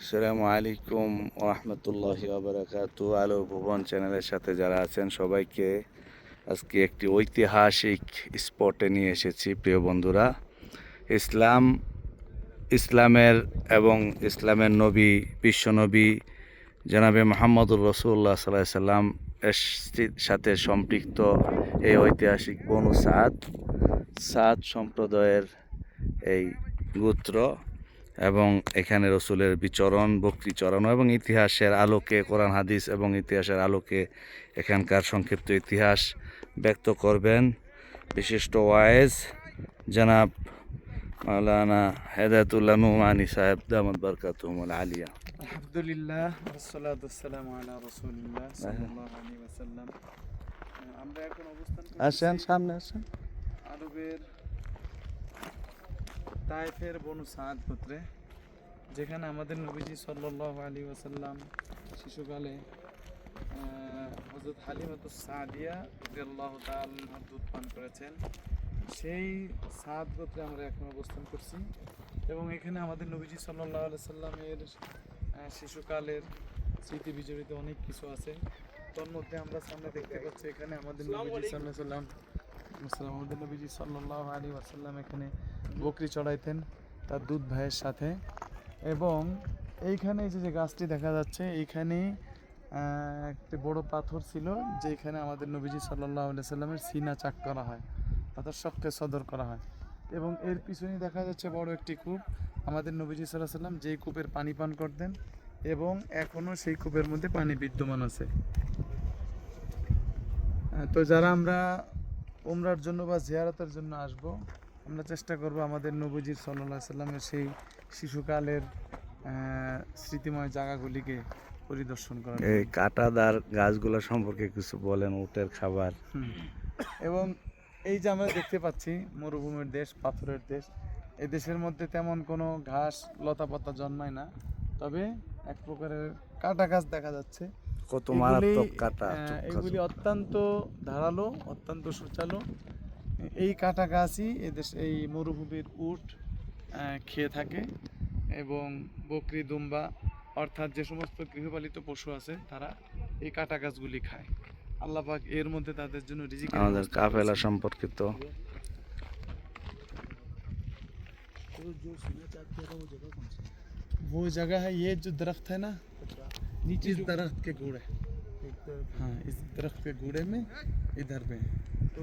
আসসালামু আলাইকুম ওরহমতুল্লাহি ওয়াবারাকাতু। আলো ভুবন চ্যানেলের সাথে যারা আছেন সবাইকে আজকে একটি ঐতিহাসিক স্পটে নিয়ে এসেছি প্রিয় বন্ধুরা। ইসলাম ইসলামের এবং ইসলামের নবী বিশ্বনবী জনাবে মোহাম্মদুর রসুল্লাহ সাল্লাল্লাহু আলাইহি সাল্লাম এর সাথে সম্পৃক্ত এই ঐতিহাসিক বনু সাদ সম্প্রদায়ের এই গোত্র, এবং এখানে রসুলের বিচরণ, বকরি চড়ানো এবং ইতিহাসের আলোকে, কোরআন হাদিস এবং ইতিহাসের আলোকে এখানকার সংক্ষিপ্ত ইতিহাস ব্যক্ত করবেন বিশিষ্ট ওয়াইজ জনাব মাওলানা হেদায়েতুল্লাহ নুমানি সাহেব দামাত বারকাতুহুমুল আলিয়া। আলহামদুলিল্লাহ ওয়াসসালাতু ওয়াসসালামু আলা রাসূলিল্লাহ সাল্লাল্লাহু আলাইহি ওয়াসাল্লাম। আমরা এখন অবস্থান আসেন, করতেছি সামনে আসেন। আরবের তায়েফের বনু সাদ গোত্রে, যেখানে আমাদের নবীজি সাল্লাল্লাহু আলাইহি ওয়াসাল্লাম শিশুকালে হযরত হালিমাতুস সাদিয়া রাদিয়াল্লাহু তাআলা আনহার দুধ পান করেছেন। সেই সাদ গোত্রে আমরা এখন অবস্থান করছি এবং এখানে আমাদের নবীজি সাল্লাল্লাহু আলাইহি সাল্লামের শিশুকালের স্মৃতি বিজড়িত অনেক কিছু আছে। তোর মধ্যে আমরা সামনে দেখতে পাচ্ছি এখানে আমাদের নবীজি সাল্লাল্লাহু আলাইহি ওয়াসাল্লাম এখানে বকরি চড়াইতেন তার দুধ ভাইয়ের সাথে। এবং এইখানে এই যে গাছটি দেখা যাচ্ছে, এইখানে একটি বড় পাথর ছিল, যেখানে আমাদের নবীজি সাল্লাল্লাহু আলাইহি সাল্লামের সিনা চাক করা হয়, অর্থাৎ শখকে সদর করা হয়। এবং এর পিছনে দেখা যাচ্ছে বড় একটি কূপ, আমাদের নবীজি সাল্লাল্লাহু আলাইহি সাল্লাম যেই কূপের পানি পান করতেন এবং এখনও সেই কূপের মধ্যে পানি বিদ্যমান আছে। তো যারা আমরা উমরার জন্য বা জিয়ারতের জন্য আসব, আমরা চেষ্টা করব আমাদের নবীজি সাল্লাল্লাহু আলাইহি সাল্লামের সেই শিশুকালের স্মৃতিময় জায়গাগুলিকে পরিদর্শন করার। এই কাঁটাদার গাছগুলো সম্পর্কে কিছু বলেন, উটের খাবার। এবং এই যে আমরা দেখতে পাচ্ছি মরুভূমির দেশ, পাথরের দেশ, এই দেশের মধ্যে তেমন কোনো ঘাস লতাপাতা জন্মায় না, তবে এক প্রকারের কাঁটা গাছ দেখা যাচ্ছে। কত মারাত্মক কাঁটা! এগুলি অত্যন্ত ধারালো, অত্যন্ত সুচালো। এই কাঁটা গাছই এই মরুভূমির উট খেয়ে থাকে এবং বকরি, দুম্বা অর্থাৎ যে সমস্ত গৃহপালিত পশু আছে তারা এই কাঁটা গাছগুলি খায়। আল্লাহ পাক এর মধ্যে তাদের জন্য রিজিকের আমাদের ব্যবস্থা কাফেলা করেছেন। সম্পর্কিত। वो जगह है, ये जो दरख्त है ना, नीचे इस दरख्त के गुड़े, हाँ इस दरख्त के गुड़े में इधर पे। तो